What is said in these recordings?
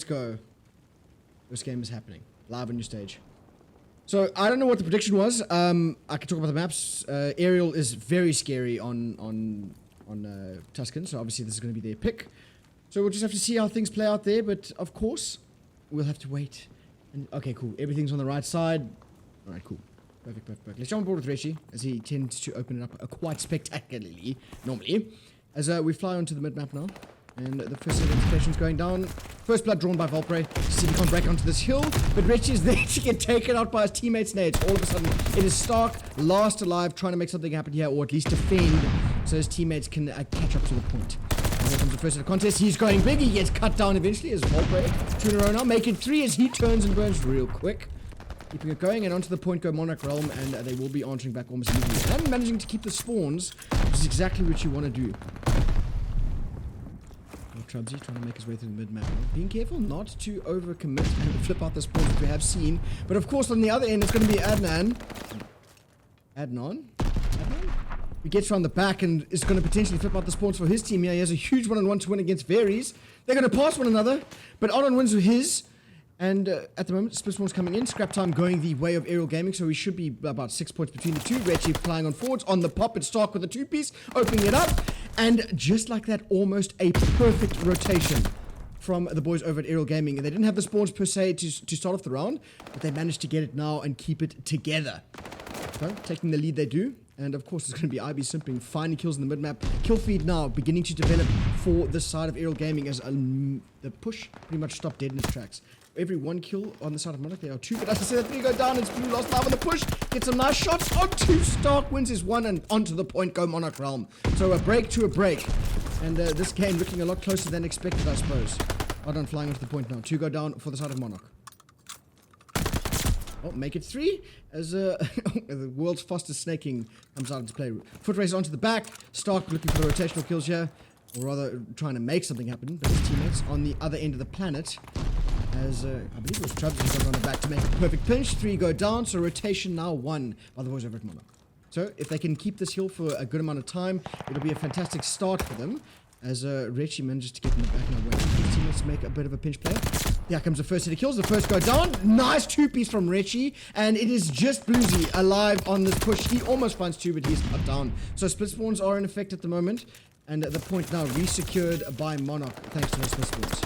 go. This game is happening. Live on your stage. So, I don't know what the prediction was. I can talk about the maps. Aerial is very scary on Tuscan, so obviously this is going to be their pick. So, we'll just have to see how things play out there, but of course, we'll have to wait. And, okay, cool. Everything's on the right side. Alright, cool. Perfect. Let's jump on board with Richie, as he tends to open it up quite spectacularly, normally. As we fly onto the mid-map now. And the first set of indications going down. First blood drawn by Volpre. See if he can't break onto this hill. But Richie is there to get taken out by his teammates' nades. All of a sudden, it is Stark, last alive, trying to make something happen here, or at least defend, so his teammates can catch up to the point. And here comes the first set of contest. He's going big. He gets cut down eventually as Volpre. 2 in a row now. Make it 3 as he turns and burns real quick. Keeping it going, and onto the point go Monarch Realm, and they will be answering back almost immediately. And managing to keep the spawns, which is exactly what you want to do. Trubsy trying to make his way through the mid-map. Being careful not to overcommit and flip out the spawns that we have seen. But of course, on the other end, it's going to be Adnan. He gets around the back and is going to potentially flip out the spawns for his team here. He has a huge one-on-one to win against Varies. They're going to pass one another, but Adnan wins with his. And at the moment, split spawns coming in. Scrap time going the way of Aerial Gaming, so we should be about 6 points between the two. Reggie flying on forwards. On the pop, it's Stark with a 2-piece, opening it up. And just like that, almost a perfect rotation from the boys over at Aerial Gaming. They didn't have the spawns per se to start off the round, but they managed to get it now and keep it together. So, taking the lead they do. And of course, it's going to be IB simping, finding kills in the mid-map. Kill feed now beginning to develop for the side of Aerial Gaming as the push pretty much stopped dead in its tracks. Every 1 kill on the side of Monarch, there are 2. But as I said, 3 go down. It's Blue lost 5 on the push. Gets some nice shots onto Stark, wins his 1, and onto the point go Monarch Realm. So a break to a break. And this game looking a lot closer than expected, I suppose. Adnan flying onto the point now. 2 go down for the side of Monarch. Oh, make it 3 as the world's fastest snaking comes out into play. Foot race onto the back. Stark looking for the rotational kills here. Or rather, trying to make something happen. But his teammates on the other end of the planet. As I believe it was Chubbs who got on the back to make a perfect pinch. 3 go down, so rotation now 1 by the boys over at Monarch. So if they can keep this hill for a good amount of time, it'll be a fantastic start for them. As Richie manages to get in the back now, waiting for his teammates to make a bit of a pinch play. Here comes the first set of kills. The first go down. Nice 2-piece from Richie. And it is just Bluesy alive on this push. He almost finds 2, but he's cut down. So split spawns are in effect at the moment. And the point now resecured by Monarch thanks to those split spawns.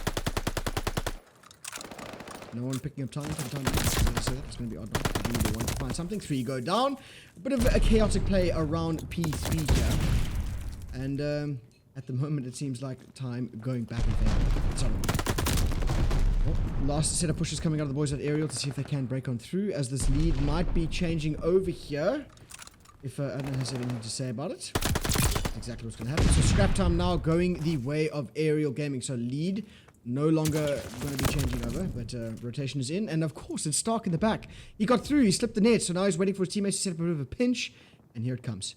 No one picking up time for the time being. So that's going to be odd. Either one to find something. 3 go down. A bit of a chaotic play around P3 here. And at the moment, it seems like time going back in favor. Sorry. Well, last set of pushes coming out of the boys at Aerial to see if they can break on through, as this lead might be changing over here. If Adnan has anything to say about it. That's exactly what's going to happen. So scrap time now going the way of Aerial Gaming. So lead no longer going to be changing over, but rotation is in. And of course, it's Stark in the back. He got through. He slipped the net. So now he's waiting for his teammates to set up a bit of a pinch. And here it comes.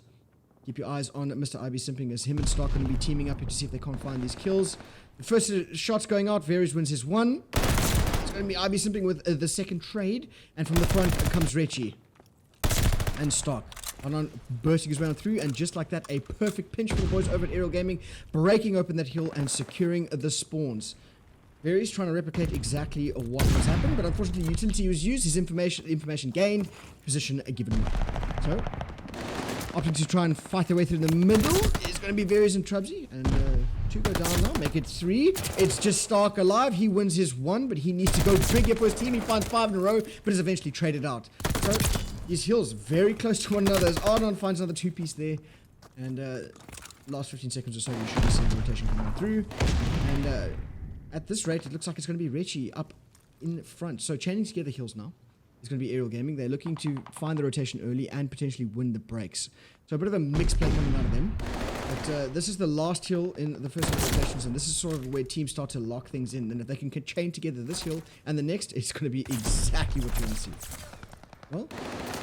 Keep your eyes on Mr. IB simping, as him and Stark are going to be teaming up here to see if they can't find these kills. The first shots going out. Varies wins his 1. It's going to be IB simping with the second trade. And from the front comes Richie. And Stark. Adnan bursting his way on through, and just like that, a perfect pinch for the boys over at Aerial Gaming, breaking open that hill and securing the spawns. Varies trying to replicate exactly what was happened, but unfortunately utility was used, his information gained, position given away. So, opting to try and fight their way through the middle is going to be Varies and Trubsy, and 2 go down now, make it 3. It's just Stark alive. He wins his 1, but he needs to go big here for his team. He finds 5 in a row, but is eventually traded out. So, his hills very close to one another as Adnan finds another 2-piece there. And last 15 seconds or so, you should be seeing the rotation coming through. And at this rate, it looks like it's going to be Richie up in front. So chaining together hills now. It's going to be Aerial Gaming. They're looking to find the rotation early and potentially win the breaks. So a bit of a mixed play coming out of them. But this is the last hill in the first rotations, and this is sort of where teams start to lock things in. And if they can chain together this hill and the next, it's going to be exactly what you want to see. Well,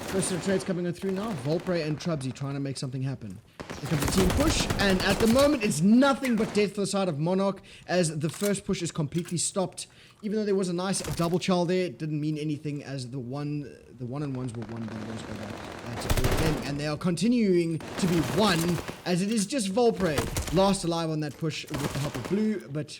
first set of trades coming on through now. Volpre and Trubsy trying to make something happen. Here comes the team push, and at the moment, it's nothing but death for the side of Monarch, as the first push is completely stopped. Even though there was a nice double child there, it didn't mean anything, as the one-on-ones were won by the boys over at them, and they are continuing to be won, as it is just Volpre last alive on that push with the help of Blue, but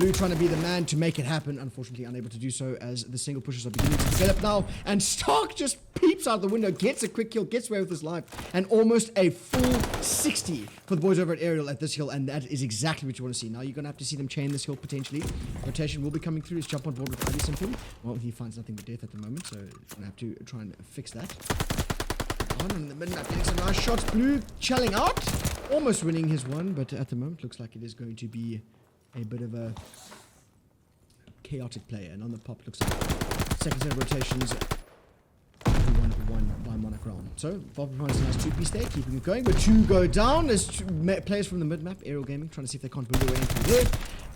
Blue trying to be the man to make it happen. Unfortunately, unable to do so as the single pushes are beginning to develop now. And Stark just peeps out the window, gets a quick kill, gets away with his life, and almost a full 60 for the boys over at Aerial at this hill. And that is exactly what you want to see. Now you're going to have to see them chain this hill potentially. Rotation will be coming through. Let's jump on board with pretty simply. Well, he finds nothing but death at the moment, so he's going to have to try and fix that. On in the mid-map, getting some nice shots. Blue chelling out, almost winning his one, but at the moment looks like it is going to be a bit of a chaotic play. And on the pop looks like second set of rotations, won by Monarch round. So Bob finds a nice 2-piece there, keeping it going, but 2 go down. There's 2 players from the mid-map, Aerial Gaming, trying to see if they can't move their way into there.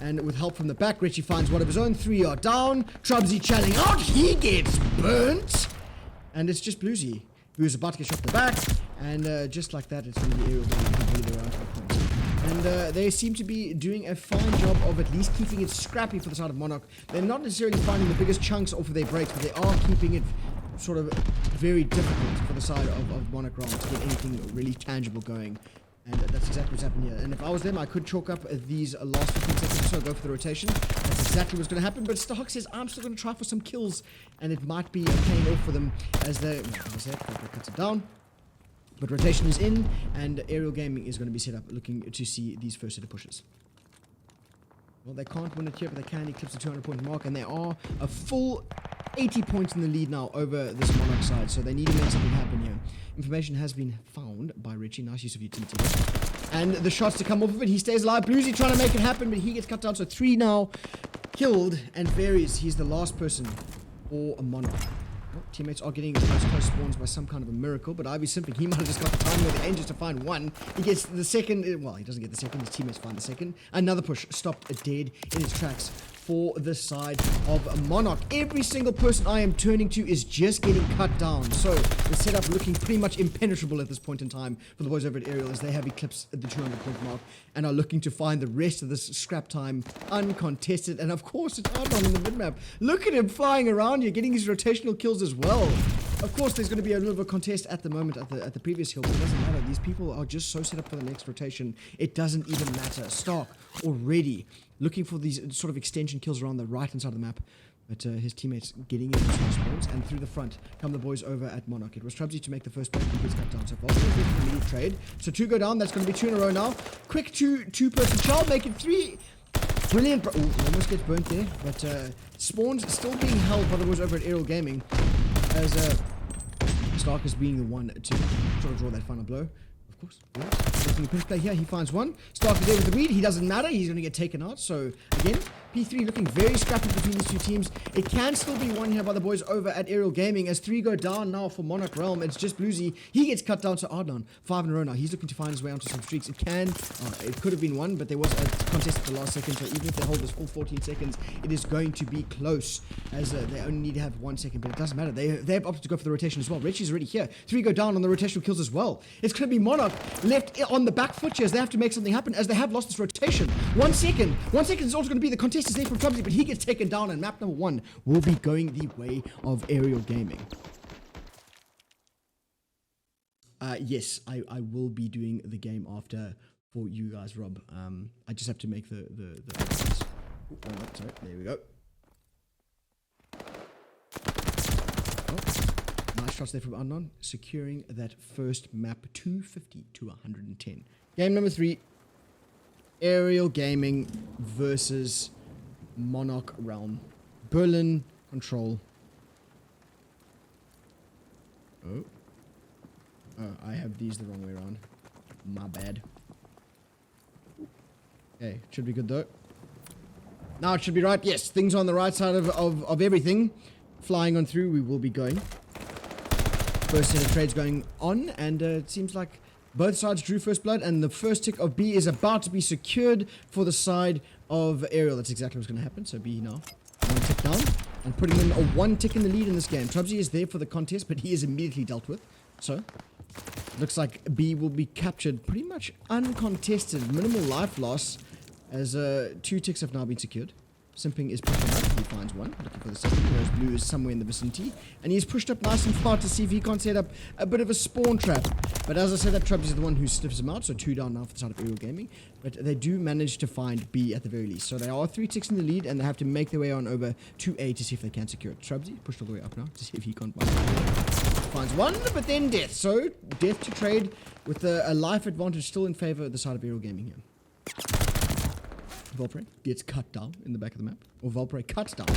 And with help from the back, Richie finds one of his own. 3 are down. Trubsy chelling out, he gets burnt. And it's just Bluesy, who's about to get shot in the back, and just like that, it's going to be Aerial Gaming completely around to the point. And they seem to be doing a fine job of at least keeping it scrappy for the side of Monarch. They're not necessarily finding the biggest chunks off of their breaks, but they are keeping it sort of very difficult for the side of Monarch round to get anything really tangible going. And that's exactly what's happened here. And if I was them, I could chalk up these last 15 seconds or so, go for the rotation. That's exactly what's going to happen. But Stark says, I'm still going to try for some kills. And it might be a pain off for them as they, as I said, cuts it down. But rotation is in, and Aerial Gaming is going to be set up looking to see these first set of pushes. Well, they can't win it here, but they can eclipse the 200-point mark. And they are a full 80 points in the lead now over this Monarch side. So they need to make something happen here. Information has been found by Richie. Nice use of utility. And the shots to come off of it. He stays alive. Bluesy trying to make it happen, but he gets cut down. So 3 now killed, and varies. He's the last person for a Monarch. Well, teammates are getting close spawns by some kind of a miracle, but Ivy simping. He might have just got the time with the engines to find one. He gets the second. Well, he doesn't get the second. His teammates find the second. Another push stopped dead in its tracks for the side of Monarch. Every single person I am turning to is just getting cut down. So the setup looking pretty much impenetrable at this point in time for the boys over at Aerial as they have eclipsed the 200-point mark and are looking to find the rest of this scrap time uncontested. And of course, it's Ardon in the mid-map. Look at him flying around here, getting his rotational kills as well. Of course, there's going to be a little bit of a contest at the moment at the previous hill, but it doesn't matter. These people are just so set up for the next rotation. It doesn't even matter. Stark already looking for these sort of extension kills around the right-hand side of the map. But his teammates getting in the spawns, and through the front come the boys over at Monarch. It was Trubsy to make the first point, he gets cut down so far. So the immediate trade. So 2 go down, that's going to be 2 in a row now. Quick two-person child, make it 3. Brilliant. Almost gets burnt there, but spawns still being held by the boys over at Aerial Gaming as Stark is being the one to try to draw that final blow. Of course, making a pinch play here, he finds one. Stark is there with the read, he doesn't matter, he's going to get taken out. So, again, P3 looking very scrappy between these two teams. It can still be won here by the boys over at Aerial Gaming as 3 go down now for Monarch Realm. It's just Bluesy. He gets cut down to Ardon. 5 in a row now. He's looking to find his way onto some streaks. It could have been one, but there was a contest at the last second. So even if they hold this full 14 seconds, it is going to be close as they only need to have 1 second. But it doesn't matter. They've opted to go for the rotation as well. Richie's already here. 3 go down on the rotational kills as well. It's going to be Monarch left on the back foot here as they have to make something happen as they have lost this rotation. 1 second. 1 second is also going to be the contest is there from Trubsy, but he gets taken down, and map number 1 will be going the way of Aerial Gaming. Yes, I will be doing the game after for you guys, Rob. I just have to make the sorry, there we go. Oh, nice shots there from Unknown, securing that first map 250 to 110. Game number 3, Aerial Gaming versus Monarch Realm. Berlin control. Oh, I have these the wrong way around. My bad. Okay, should be good though. Now it should be right. Yes, things on the right side of everything. Flying on through, we will be going. First set of trades going on, and it seems like both sides drew first blood, and the first tick of B is about to be secured for the side of Aerial. That's exactly what's going to happen. So B now 1 tick down, and putting in a 1 tick in the lead in this game. Trubsy is there for the contest, but he is immediately dealt with. So looks like B will be captured pretty much uncontested. Minimal life loss as 2 ticks have now been secured. Simping is pushing up. He finds one. Looking for the second. Whereas Blue is somewhere in the vicinity. And he's pushed up nice and far to see if he can't set up a bit of a spawn trap. But as I said, that Trubs is the one who sniffs him out. So 2 down now for the side of Aerial Gaming. But they do manage to find B at the very least. So they are 3 ticks in the lead. And they have to make their way on over to A to see if they can secure it. Trubsy pushed all the way up now to see if he can't find it. Finds one, but then death. So death to trade with a life advantage still in favor of the side of Aerial Gaming here. Volpre gets cut down in the back of the map. Or Volpre cuts down.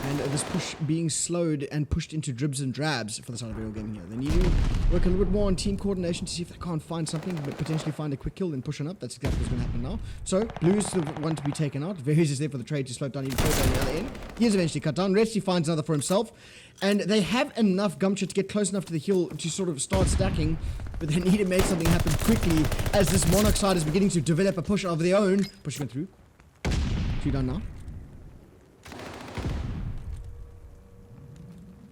And this push being slowed and pushed into dribs and drabs for the side of Aerial Gaming here. They need to work a little bit more on team coordination to see if they can't find something, but potentially find a quick kill and push on up. That's exactly what's going to happen now. So, Blue's the one to be taken out. Various is there for the trade to slow down even further on the other end. He is eventually cut down. Retzi finds another for himself. And they have enough gumption to get close enough to the hill to sort of start stacking, but they need to make something happen quickly as this Monarch side is beginning to develop a push of their own. Pushing it through. 2 down now.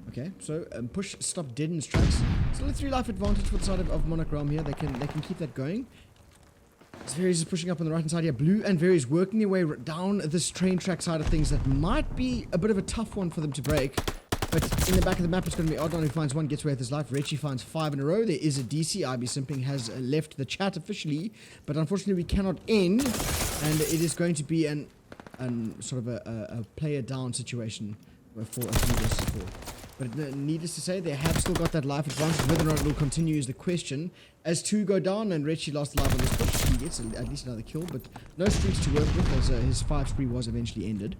Okay, so push stop dead in its tracks. Still a 3 life advantage for the side of Monarch Realm here. They can keep that going. Various is pushing up on the right hand side here. Blue and Various working their way down this train track side of things. That might be a bit of a tough one for them to break. But in the back of the map, it's going to be Oddon who finds one, gets away with his life. Richie finds 5 in a row. There is a DC. IB Simping has left the chat officially. But unfortunately, we cannot end. And it is going to be an sort of a player down situation for a 3 versus 4. But needless to say, they have still got that life advantage. Whether or not it will continue is the question. As 2 go down, and Richie lost life on this push, he gets at least another kill. But no streaks to work with, as his 5 spree was eventually ended.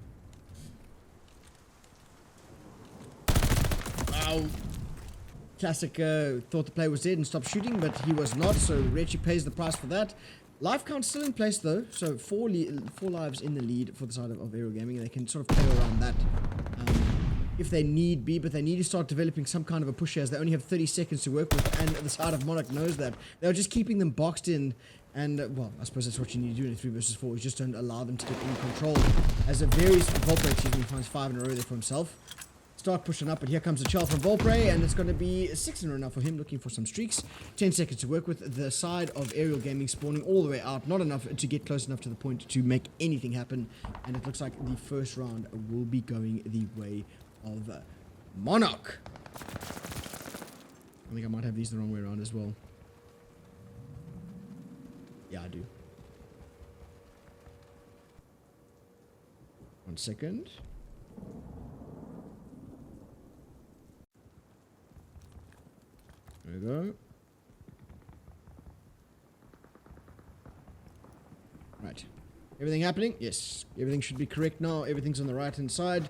Classic thought the play was dead and stopped shooting, but he was not, so Richie pays the price for that. Life count still in place though, so 4 lives in the lead for the side of Aerial Gaming, and they can sort of play around that if they need be, but they need to start developing some kind of a push here as they only have 30 seconds to work with, and the side of Monarch knows that. They're just keeping them boxed in, and well, I suppose that's what you need to do in a 3 versus 4, is just don't allow them to get any control. As a very Volpre, he finds 5 in a row there for himself. Start pushing up, but here comes a child from Volpre, and it's going to be 6 in a row now for him, looking for some streaks. 10 seconds to work with. The side of Aerial Gaming spawning all the way out, not enough to get close enough to the point to make anything happen, and it looks like the first round will be going the way of Monarch. I think I might have these the wrong way around as well. Yeah, I do. 1 second. There we go. Right. Everything happening? Yes. Everything should be correct now. Everything's on the right hand side.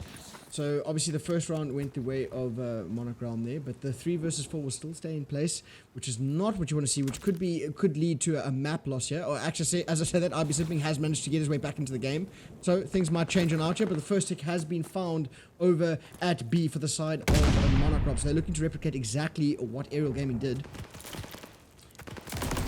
So obviously the first round went the way of Monarch Realm there, but the 3 versus 4 will still stay in place, which is not what you want to see, which could lead to a map loss here. Or actually, as I said, that IB Simping has managed to get his way back into the game, so things might change on Archer. But the first tick has been found over at B for the side of Monarch Realm, so they're looking to replicate exactly what Aerial Gaming did.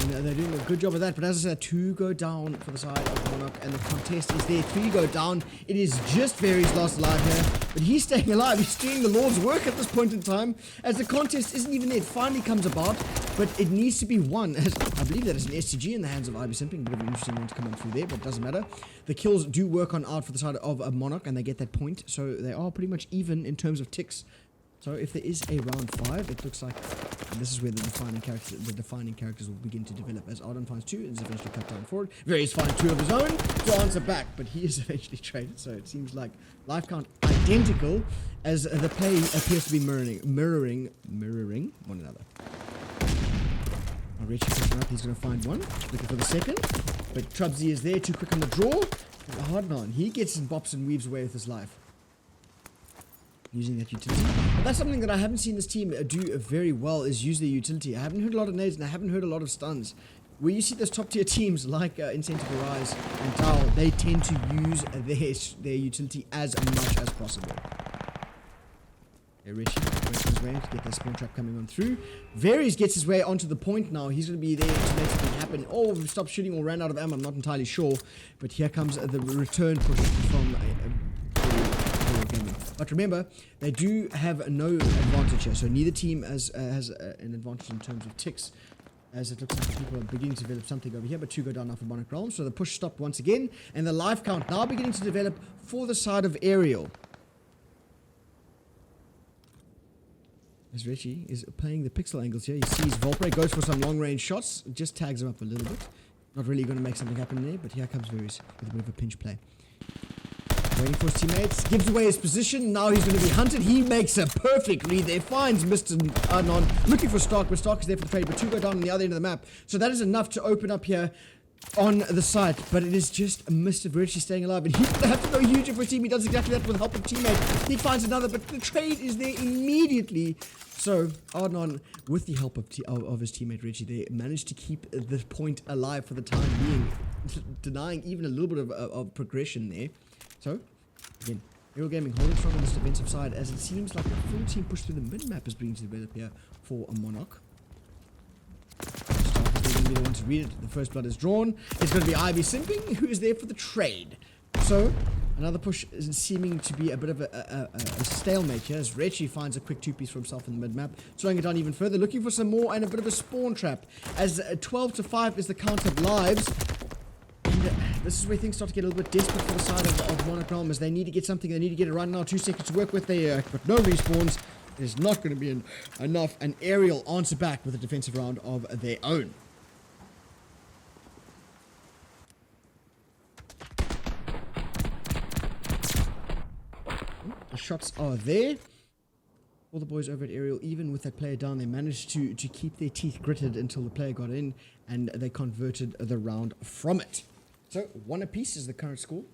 And they're doing a good job of that, but as I said, 2 go down for the side of Monarch, and the contest is there. 3 go down. It is just Various lost alive here, but he's staying alive. He's doing the Lord's work at this point in time, as the contest isn't even there. It finally comes about, but it needs to be won. As I believe that is an SCG in the hands of IB Simping. Bit of an interesting one to come on through there, but it doesn't matter. The kills do work on out for the side of a Monarch, and they get that point, so they are pretty much even in terms of ticks. So if there is a round 5, it looks like this is where the defining characters will begin to develop. As Arden finds 2, and is eventually cut down forward. Various finds 2 of his own to answer back, but he is eventually traded. So it seems like life count identical, as the play appears to be mirroring one another. Richie pushing up, he's going to find one, looking for the second, but Trubsy is there, too quick on the draw. Hard on, he gets and bops and weaves away with his life, using that utility. But that's something that I haven't seen this team do very well, is use their utility. I haven't heard a lot of nades, and I haven't heard a lot of stuns. Where you see those top tier teams like Incentive Arise and Tao, they tend to use their utility as much as possible. Okay, Richie works his way to get that spawn trap coming on through. Various gets his way onto the point now. He's going to be there to make something happen. Oh, stopped shooting or ran out of ammo. I'm not entirely sure. But here comes the return push from But remember, they do have no advantage here, so neither team has an advantage in terms of ticks. as it looks like people are beginning to develop something over here, but 2 go down now for Monarch Realm. So the push stopped once again, and the life count now beginning to develop for the side of Aerial. As Richie is playing the pixel angles here, he sees Volpre, goes for some long-range shots, just tags him up a little bit. Not really going to make something happen there, but here comes Varus with a bit of a pinch play. Waiting for his teammates, gives away his position, now he's going to be hunted, he makes a perfect read there, finds Mr. Adnan, looking for Stark, but Stark is there for the trade, but 2 go down on the other end of the map, so that is enough to open up here on the site, but it is just Mr. Richie staying alive, and he's going to have to go huge for his team. He does exactly that with the help of teammate. He finds another, but the trade is there immediately. So Adnan, with the help of his teammate Richie, they managed to keep the point alive for the time being, denying even a little bit of progression there. So again, Aerial Gaming holding strong on this defensive side, as it seems like a full team push through the mid-map is beginning to develop here for a Monarch. Going to be the one to read it. The first blood is drawn. It's going to be Ivy Simping, who is there for the trade. So another push is seeming to be a bit of a stalemate here, as Richie finds a quick 2-piece for himself in the mid-map, slowing it down even further, looking for some more, and a bit of a spawn trap, as 12-5 is the count of lives. And this is where things start to get a little bit desperate for the side of Monarch Realm, as they need to get something, they need to get it right now. 2 seconds to work with, they but no respawns. It is not going to be enough, and Aerial answer back with a defensive round of their own. The shots are there. All the boys over at Aerial, even with that player down, they managed to keep their teeth gritted until the player got in, and they converted the round from it. So 1 apiece is the current score.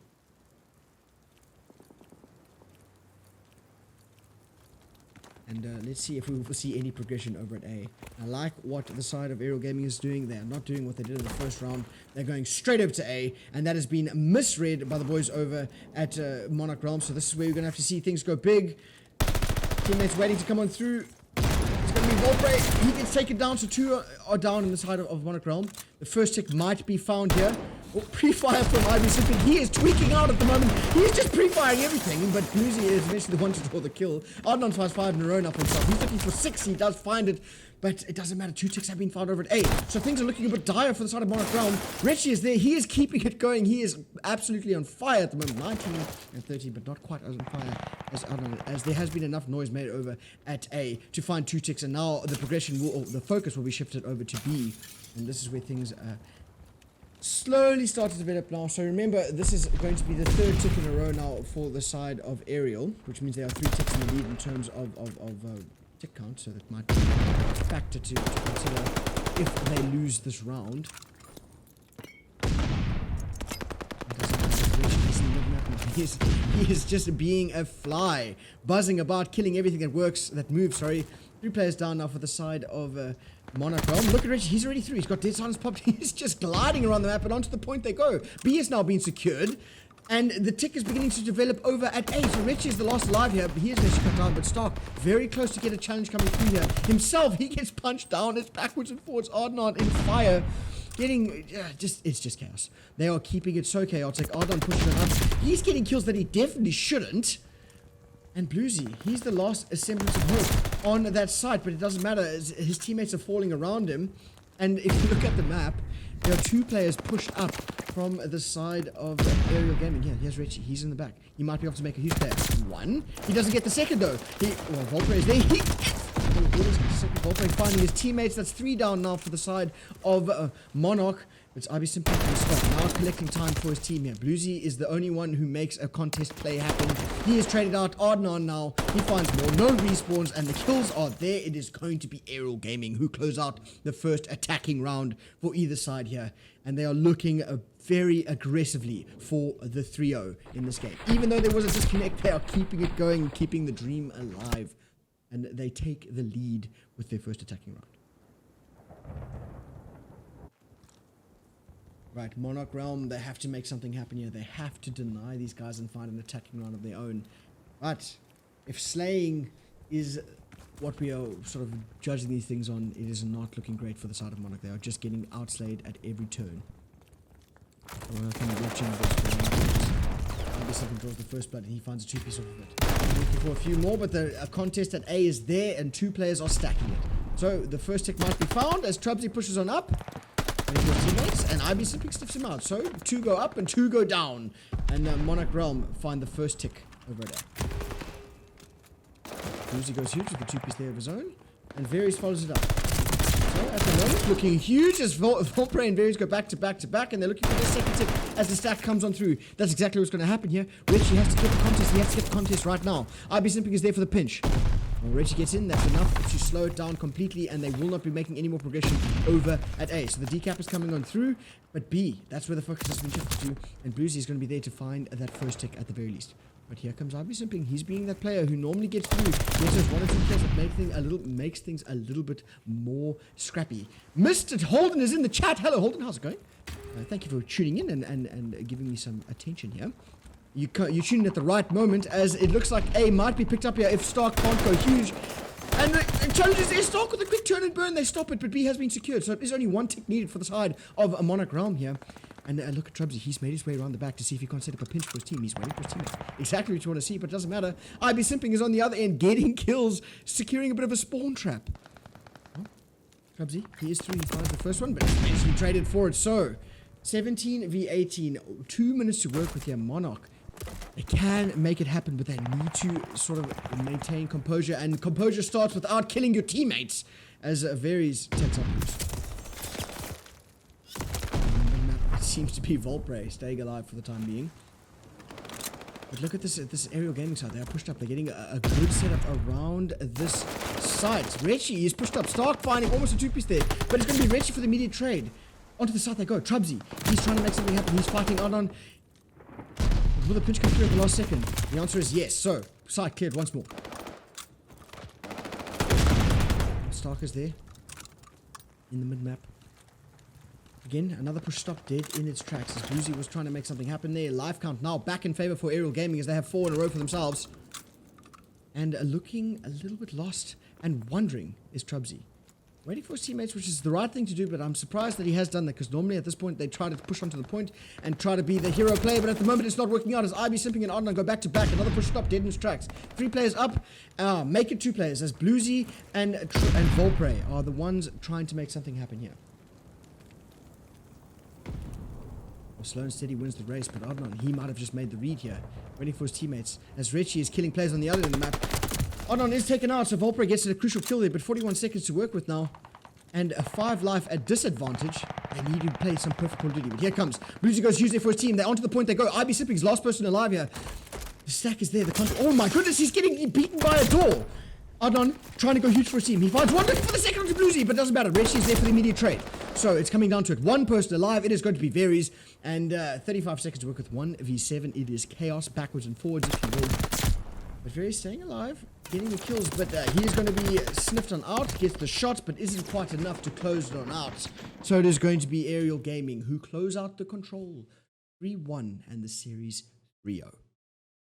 And let's see if we will see any progression over at A. I like what the side of Aerial Gaming is doing. They are not doing what they did in the first round. They're going straight over to A, and that has been misread by the boys over at Monarch Realm. So this is where we're going to have to see things go big. Teammates waiting to come on through. It's going to be Volpre. He gets taken down, so 2 are down on the side of Monarch Realm. The first tick might be found here. Oh, pre-fire from Ivy Simping. He is tweaking out at the moment. He's just pre-firing everything, but Bluesy is eventually the one to draw the kill. Adnan finds 5 in a row now for himself. He's looking for 6. He does find it, but it doesn't matter. 2 ticks have been found over at A. So things are looking a bit dire for the side of Monarch Realm. Richie is there. He is keeping it going. He is absolutely on fire at the moment. 19 and 13, but not quite as on fire as Adnan, as there has been enough noise made over at A to find 2 ticks, and now the progression will, or the focus will be shifted over to B. And this is where things slowly start to develop now. So remember, this is going to be the 3rd tick in a row now for the side of Aerial, which means there are 3 ticks in the lead in terms of tick count. So that might be a factor to consider if they lose this round. He is just being a fly, buzzing about, killing everything that works, that moves, sorry. 3 players down now for the side of Monarch Realm. Look at Richie, he's already through. He's got dead silence popped. He's just gliding around the map, and onto the point they go. B is now being secured, and the tick is beginning to develop over at A. So Richie is the last alive here, but he is going to cut down, but Stark very close to get a challenge coming through here. Himself, he gets punched down. It's backwards and forwards. Adnan in fire. Getting, it's just chaos. They are keeping it so chaotic. Adnan pushing him up. He's getting kills that he definitely shouldn't. And Bluesy, he's the last semblance of hope on that side, but it doesn't matter. His teammates are falling around him. And if you look at the map, there are 2 players pushed up from the side of Aerial Gaming. Yeah, here's Richie. He's in the back. He might be able to make a huge play. 1. He doesn't get the second, though. Volpre is there. He Volpre finding his teammates. That's 3 down now for the side of Monarch. It's Ivy Simping from Scott now collecting time for his team here. Bluesy is the only one who makes a contest play happen. He is traded out. Adnan now. He finds more. No respawns, and the kills are there. It is going to be Aerial Gaming who close out the first attacking round for either side here. And they are looking very aggressively for the 3-0 in this game. Even though there was a disconnect, they are keeping it going, keeping the dream alive. And they take the lead with their first attacking round. Right, Monarch Realm, they have to make something happen here. They have to deny these guys and find an attacking round of their own. But if slaying is what we are sort of judging these things on, it is not looking great for the side of Monarch. They are just getting outslayed at every turn. Second draws the first blood, and he finds a 2-piece off of it. Looking for a few more, but the contest at A is there, and 2 players are stacking it. So the first tick might be found as Trubsy pushes on up. And his teammates, and IB simply stiffs him out. So 2 go up and 2 go down. And Monarch Realm find the first tick over there. Bluesy goes huge with the 2-piece there of his own. And Varys follows it up. So at the moment, looking huge as Volpre and Varys go back to back to back. And they're looking for the second tick as the stack comes on through. That's exactly what's going to happen here. Richie has to get the contest. He has to get the contest right now. IB Simping is there for the pinch. When Richie gets in, that's enough to slow it down completely, and they will not be making any more progression over at A. So the decap is coming on through, but B, that's where the focus has been shifted to, and Bluesy is going to be there to find that first tick at the very least. But here comes IB Simping. He's being that player who normally gets through. Gets those 1 or 2 kills that makes things a little bit more scrappy. Mr. Holden is in the chat. Hello, Holden. How's it going? Thank you for tuning in and giving me some attention here. You tune in at the right moment, as it looks like A might be picked up here if Stark can't go huge. And the challenge is there. Stark with a quick turn and burn. They stop it, but B has been secured. So there's only 1 tick needed for the side of a Monarch Realm here. And look at Trubsy. He's made his way around the back to see if he can't set up a pinch for his team. He's waiting for his teammates. Exactly what you want to see, but it doesn't matter. IB Simping is on the other end, getting kills, securing a bit of a spawn trap. Oh, Trubsy, he is through. He finds the first one, but he's basically traded for it. So 17 v 18. 2 minutes to work with here. Monarch. They can make it happen, but they need to sort of maintain composure. And composure starts without killing your teammates, as Varys takes up boost. It seems to be Volpre staying alive for the time being. But look at this aerial gaming side. They are pushed up. They're getting a good setup around this site. Retchie is pushed up. Stark finding almost a 2-piece there, but it's going to be Retchie for the immediate trade. Onto the side they go. Trubsy. He's trying to make something happen. He's fighting on. Will the pinch come through at the last second? The answer is yes. So, site cleared once more. Stark is there. In the mid-map. Again, another push stop dead in its tracks as Bluesy was trying to make something happen there. Life count now back in favor for Aerial Gaming as they have 4 in a row for themselves. And looking a little bit lost and wondering is Trubsy. Waiting for his teammates, which is the right thing to do, but I'm surprised that he has done that, because normally at this point they try to push onto the point and try to be the hero player, but at the moment it's not working out as IB Simping and Adnan go back to back. Another push stop dead in his tracks. 3 players up, make it 2 players as Bluesy and Volpre are the ones trying to make something happen here. Well, slow and steady wins the race, but Adnan, he might have just made the read here. Waiting for his teammates as Richie is killing players on the other end of the map. Adnan is taken out, so Volpre gets a crucial kill there, but 41 seconds to work with now. And a 5 life at disadvantage. They need to play some perfect Call of Duty. But here comes. Bluesy goes Tuesday for his team. They're onto the point they go. IB Simping's last person alive here. The stack is there. Oh my goodness, he's getting beaten by a door. Adnan trying to go huge for his team. He finds one looking for the second onto Bluesy, but doesn't matter. Reshi is there for the immediate trade. So it's coming down to it. 1 person alive. It is going to be Varys. And 35 seconds to work with 1v7. It is chaos backwards and forwards, if you will. But Varys staying alive, getting the kills, but he is going to be sniffed on out, gets the shot, but isn't quite enough to close it on out. So it is going to be Aerial Gaming who close out the control 3-1 and the series 3-0.